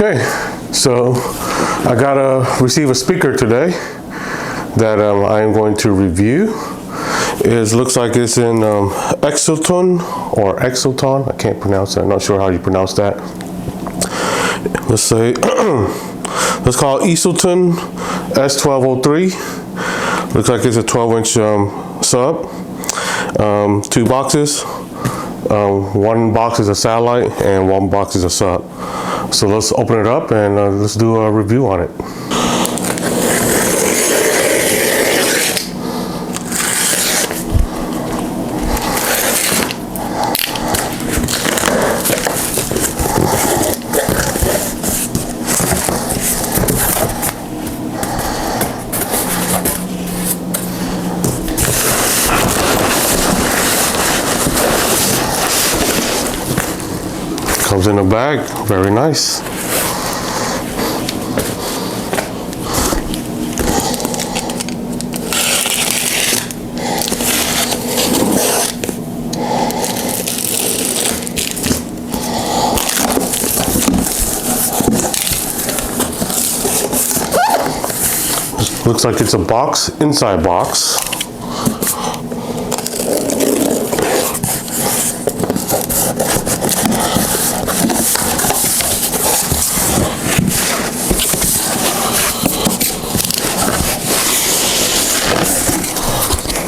Okay, so I receive a speaker today that I am going to review. It looks like it's in Exoton or Exoton. I can't pronounce it. I'm not sure how you pronounce that. Let's say let's call it Exoton S-1203. Looks like it's a 12-inch sub. 2 boxes. One box is a satellite and one box is a sub. So let's open it up and let's do a review on it. Comes in a bag, very nice. Looks like it's a box, inside box.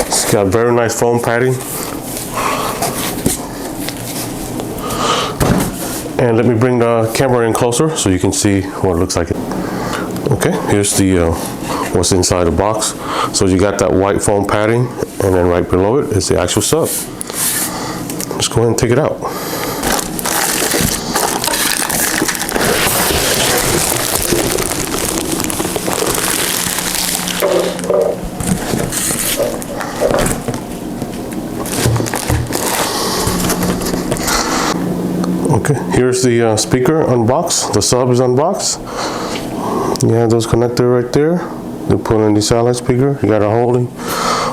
It's got very nice foam padding. And let me bring the camera in closer so you can see what it looks like. Okay, here's the what's inside the box. So you got that white foam padding, and then right below it is the actual sub. Let's go ahead and take it out. Okay, here's the speaker unboxed. The sub is unboxed. You have those connectors right there. You put in the satellite speaker. You got a holding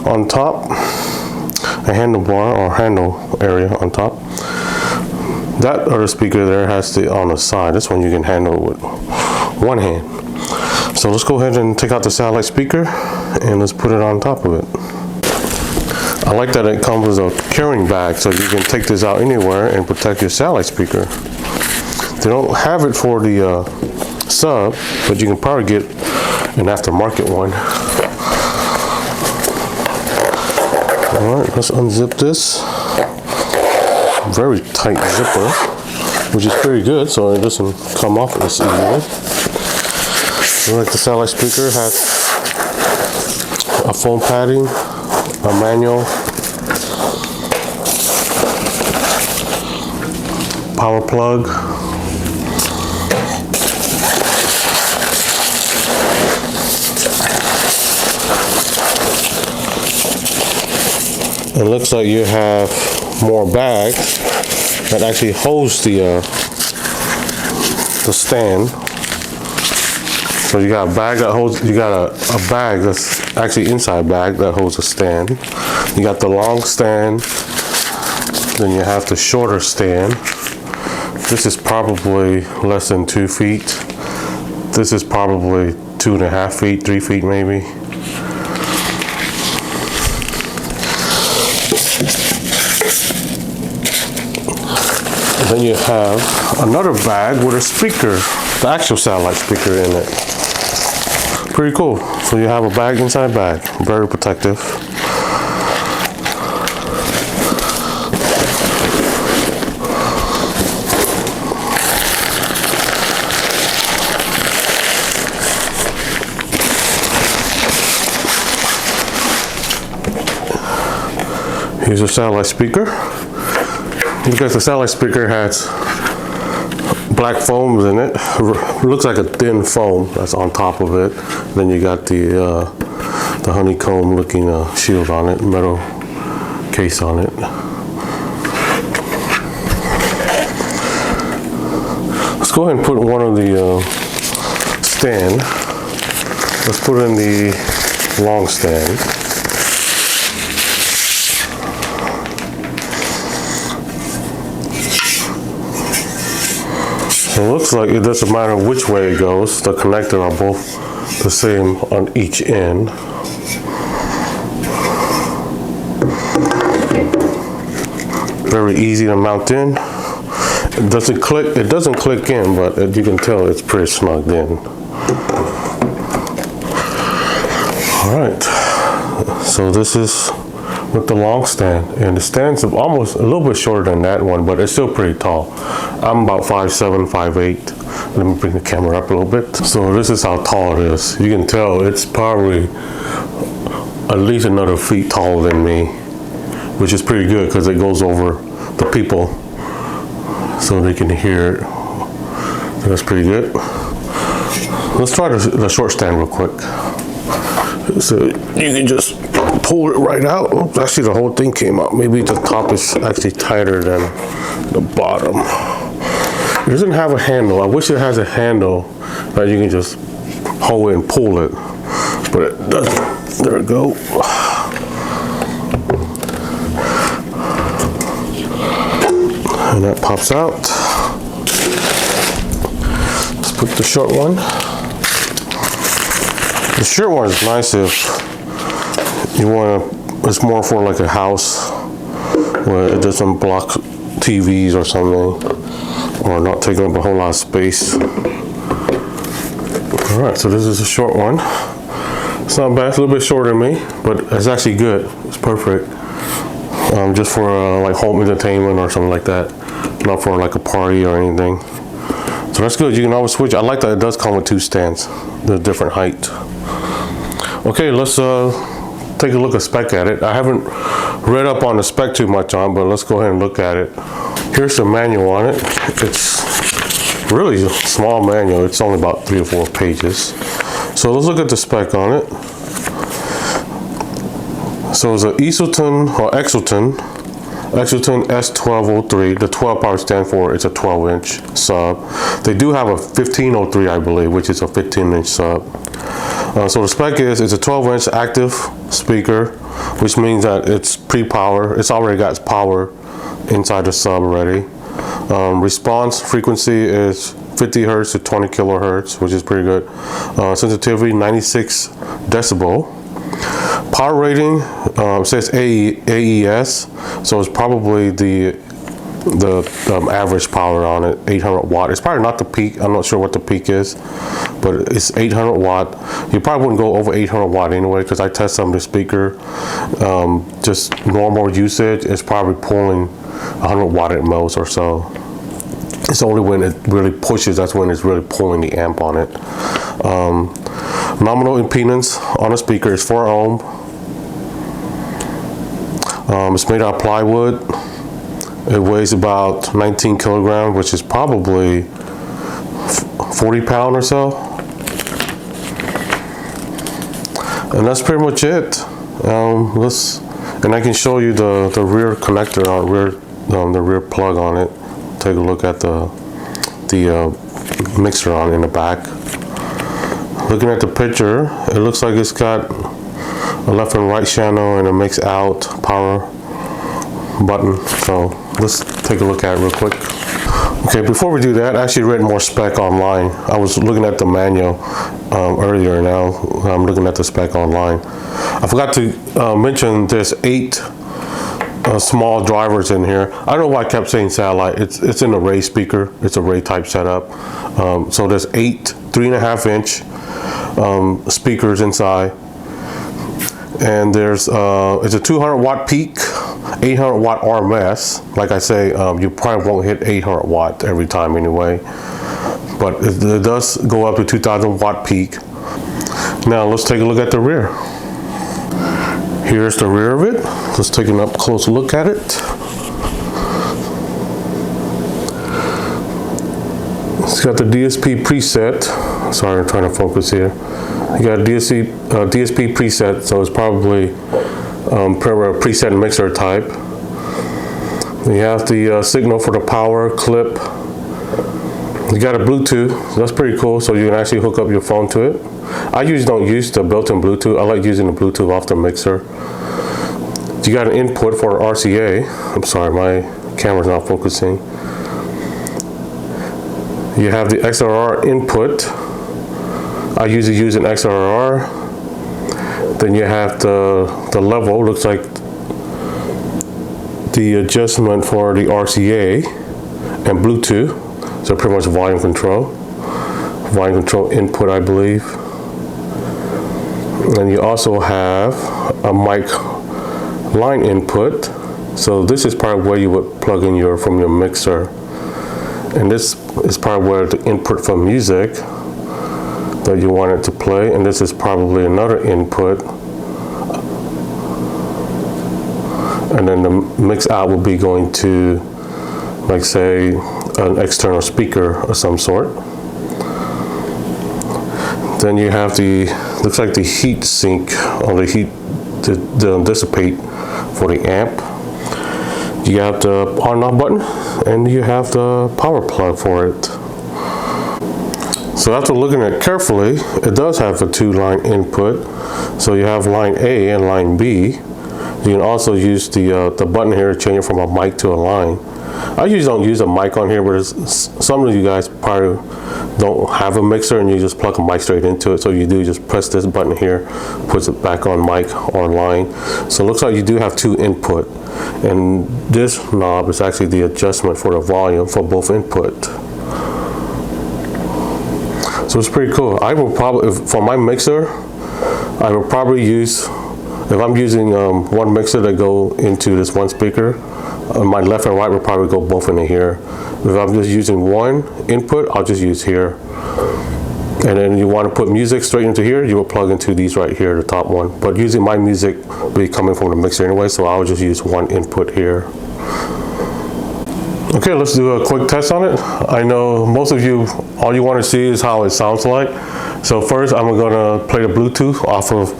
on top, a handlebar or handle area on top. That other speaker there has the on the side. This one you can handle with one hand. So let's go ahead and take out the satellite speaker and let's put it on top of it. I like that it comes with a carrying bag, so you can take this out anywhere and protect your satellite speaker. They don't have it for the sub, but you can probably get an aftermarket one. Alright, let's unzip this. Very tight zipper, which is pretty good, so it doesn't come off as easily. Like the satellite speaker has a foam padding, a manual, power plug, it looks like you have more bags that actually holds the stand. So you got a bag that holds, you got a bag that's actually inside bag that holds a stand. You got the long stand, then you have the shorter stand. This is probably less than 2 feet. This is probably 2.5 feet, 3 feet maybe. And then you have another bag with a speaker, the actual satellite speaker in it. Pretty cool. So you have a bag inside bag, very protective. Here's a satellite speaker. Because the satellite speaker has black foams in it. It looks like a thin foam that's on top of it. Then you got the honeycomb looking shield on it, metal case on it. Let's go ahead and put one of the stand. Let's put in the long stand. So it looks like it doesn't matter which way it goes. The connectors are both the same on each end. Very easy to mount in. It doesn't click in, but you can tell it's pretty snugged in. All right, so this is with the long stand, and the stand's almost a little bit shorter than that one, but it's still pretty tall. I'm about 5'7", 5'8". Let me bring the camera up a little bit. So this is how tall it is. You can tell it's probably at least another feet taller than me, which is pretty good because it goes over the people so they can hear it. That's pretty good. Let's try the short stand real quick. So you can just pull it right out. Oops, actually the whole thing came out. Maybe the top is actually tighter than the bottom. It doesn't have a handle. I wish it has a handle that you can just hold it and pull it, but it doesn't. There we go. And that pops out. Let's put the short one. The short one is nice if you want to, it's more for like a house where it doesn't block TVs or something, or not taking up a whole lot of space. All right, so this is a short one. It's not bad, it's a little bit shorter than me, but it's actually good. It's perfect. Just for like home entertainment or something like that, not for like a party or anything. So that's good. You can always switch. I like that it does come with two stands, the different height. Okay, let's take a look at spec at it. I haven't read up on the spec too much on, but let's go ahead and look at it. Here's the manual on it. It's really a small manual. It's only about 3 or 4 pages. So let's look at the spec on it. So it's an Exoton S-1203. The 12 part stands for it's a 12-inch sub. They do have a 1503, I believe, which is a 15-inch sub. So the spec is it's a 12-inch active speaker, which means that it's pre-power. It's already got power inside the sub already. Response frequency is 50 hertz to 20 kilohertz, which is pretty good. Sensitivity 96 decibel. Power rating says AES, so it's probably the average power on it, 800 watt. It's probably not the peak. I'm not sure what the peak is, but it's 800 watt. You probably wouldn't go over 800 watt anyway, because I tested on the speaker. Just normal usage, it's probably pulling 100 watt at most or so. It's only when it really pushes, that's when it's really pulling the amp on it. Nominal impedance on the speaker is 4 ohm. It's made out of plywood. It weighs about 19 kilograms, which is probably 40 pounds or so. And that's pretty much it. And I can show you the rear connector on the rear plug on it. Take a look at the mixer on in the back. Looking at the picture, it looks like it's got a left and right channel and a mix out power button. So let's take a look at it real quick. Okay, before we do that, I actually read more spec online. I was looking at the manual earlier. Now I'm looking at the spec online. I forgot to mention there's 8 small drivers in here. I don't know why I kept saying satellite. It's an array speaker. It's array type setup. So there's 8 3.5 inch speakers inside, and there's it's a 200 watt peak, 800 watt RMS. Like I say, you probably won't hit 800 watt every time anyway, but it does go up to 2000 watt peak. Now let's take a look at the rear. Here's the rear of it. Let's take an up close look at it. It's got the DSP preset. Sorry, I'm trying to focus here. You got a DSP preset, so it's probably preset mixer type. You have the signal for the power clip. You got a Bluetooth. That's pretty cool, so you can actually hook up your phone to it. I usually don't use the built-in Bluetooth. I like using the Bluetooth off the mixer. You got an input for RCA. I'm sorry, my camera's not focusing. You have the XLR input. I usually use an XLR. Then you have the level, looks like the adjustment for the RCA and Bluetooth. So pretty much volume control input, I believe. And you also have a mic line input. So this is probably where you would plug in from your mixer. And this is probably where the input from music that you want it to play. And this is probably another input. And then the mix out will be going to, like say, an external speaker of some sort. Then you have looks like the heat sink, or the heat to dissipate for the amp. You have the on and off button, and you have the power plug for it. So after looking at it carefully, it does have a 2-line input. So you have line A and line B. You can also use the button here to change it from a mic to a line. I usually don't use a mic on here, but some of you guys probably don't have a mixer and you just plug a mic straight into it. So you do just press this button here, puts it back on mic or line. So it looks like you do have 2 input. And this knob is actually the adjustment for the volume for both input. So it's pretty cool. I will probably, for my mixer, I will probably use, if I'm using one mixer that go into this one speaker, my left and right will probably go both into here. If I'm just using one input, I'll just use here. And then you want to put music straight into here, you will plug into these right here, the top one. But using my music will be coming from the mixer anyway, so I'll just use one input here. Okay, let's do a quick test on it. I know most of you, all you want to see is how it sounds like. So first, I'm gonna play the Bluetooth off of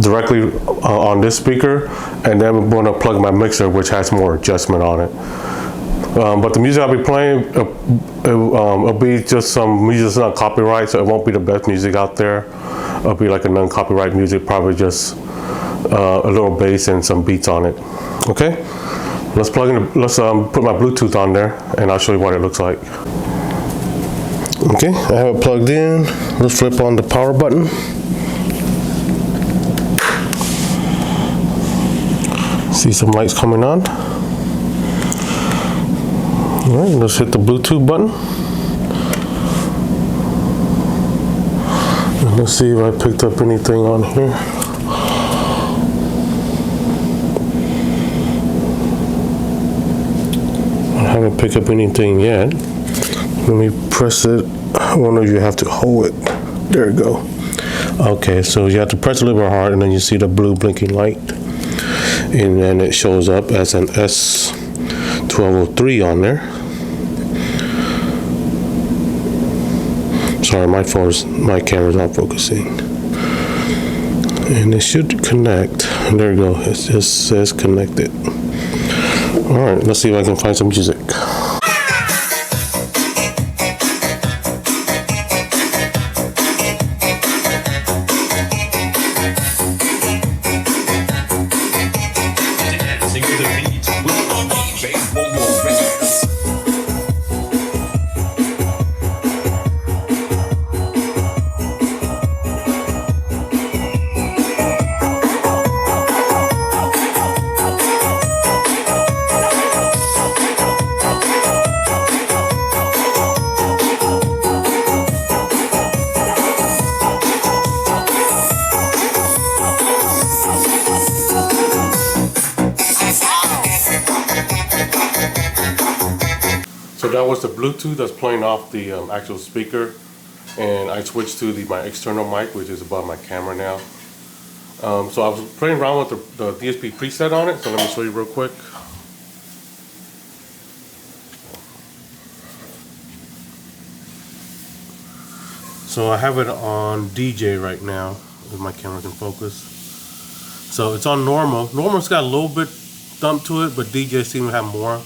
directly on this speaker, and then I'm gonna plug my mixer, which has more adjustment on it. But the music I'll be playing, it'll be just some music that's not copyright, so it won't be the best music out there. It'll be like a non-copyright music, probably just a little bass and some beats on it. Okay, let's put my Bluetooth on there, and I'll show you what it looks like. Okay, I have it plugged in. Let's flip on the power button. See some lights coming on. All right, let's hit the Bluetooth button. And let's see if I picked up anything on here. I haven't picked up anything yet. Let me press it. I wonder if you have to hold it. There we go. Okay, so you have to press a little bit hard, and then you see the blue blinking light. And then it shows up as an S-1203 on there. Sorry, my camera's not focusing. And it should connect. There you go. It just says connected. All right, let's see if I can find some music. So that was the Bluetooth that's playing off the actual speaker, and I switched to my external mic, which is above my camera now. So I was playing around with the DSP preset on it, so let me show you real quick. So I have it on DJ right now, if my camera can focus. So it's on normal. Normal's got a little bit thump to it, but DJ seems to have more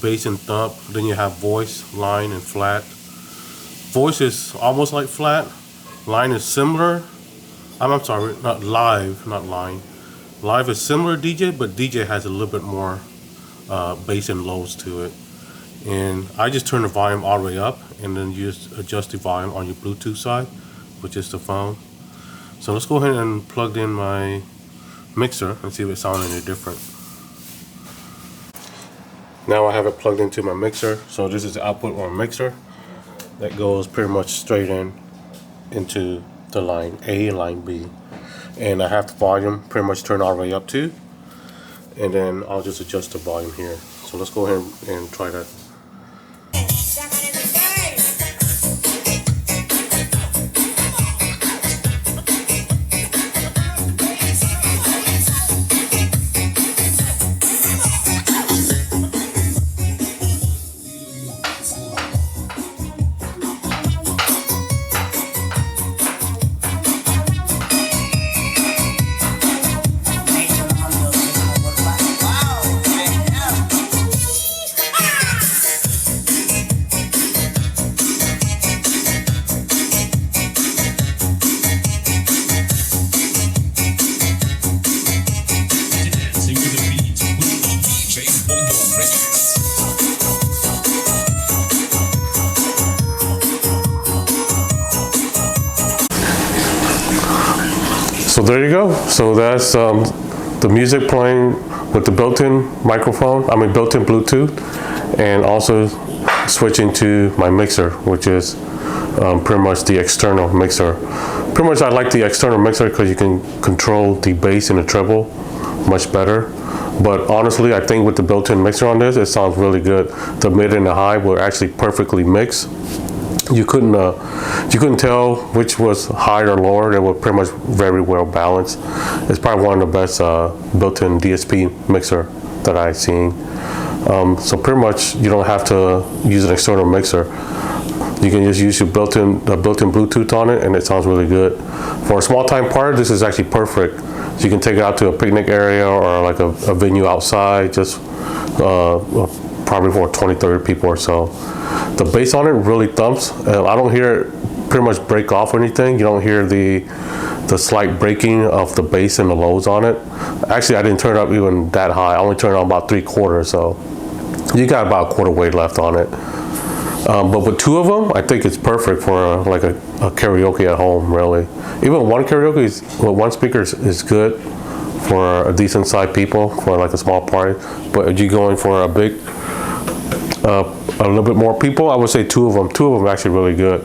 bass and thump. Then you have voice, line, and flat. Voice is almost like flat. Line is similar. I'm sorry, not live, not line. Live is similar to DJ, but DJ has a little bit more bass and lows to it. And I just turn the volume all the way up, and then you just adjust the volume on your Bluetooth side, which is the phone. So let's go ahead and plug in my mixer and see if it sounds any different. Now I have it plugged into my mixer. So this is the output on my mixer that goes pretty much straight into the line A and line B. And I have the volume pretty much turned all the way up to, and then I'll just adjust the volume here. So let's go ahead and try that. So there you go. So that's the music playing with the built-in microphone, built-in Bluetooth, and also switching to my mixer, which is pretty much the external mixer. Pretty much I like the external mixer because you can control the bass and the treble much better. But honestly, I think with the built-in mixer on this, it sounds really good. The mid and the high were actually perfectly mixed. You couldn't tell which was higher or lower. They were pretty much very well balanced. It's probably one of the best built-in DSP mixer that I've seen. So pretty much you don't have to use an external mixer. You can just use your built-in Bluetooth on it, and it sounds really good. For a small time party, this is actually perfect. So you can take it out to a picnic area or like a venue outside, just probably for 20, 30 people or so. The bass on it really thumps. I don't hear it pretty much break off or anything. You don't hear the slight breaking of the bass and the lows on it. Actually, I didn't turn it up even that high. I only turned it on about 3/4, so you got about a quarter weight left on it. But with two of them, I think it's perfect for like a karaoke at home, really. Even one karaoke one speaker is good for a decent sized people, for like a small party. But if you're going for a big, a little bit more people, I would say two of them. Two of them are actually really good.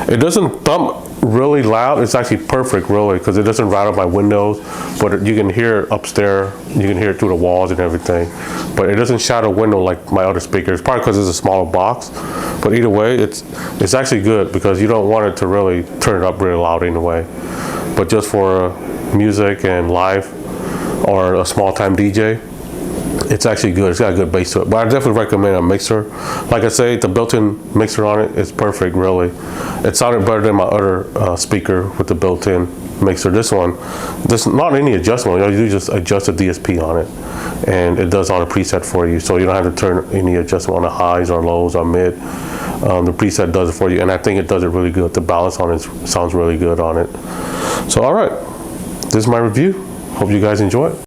It doesn't thump really loud. It's actually perfect, really, because it doesn't rattle my windows, but you can hear it upstairs. You can hear it through the walls and everything, but it doesn't shatter window like my other speakers. Probably because it's a smaller box, but either way, it's actually good because you don't want it to really turn it up really loud anyway. But just for music and live or a small time DJ, it's actually good. It's got a good bass to it. But I definitely recommend a mixer. Like I say, the built-in mixer on it is perfect, really. It sounded better than my other speaker with the built-in mixer. This one, not any adjustment. You just adjust the DSP on it, and it does all the preset for you. So you don't have to turn any adjustment on the highs or lows or mid. The preset does it for you, and I think it does it really good. The balance on it sounds really good on it. So all right, this is my review. Hope you guys enjoy it.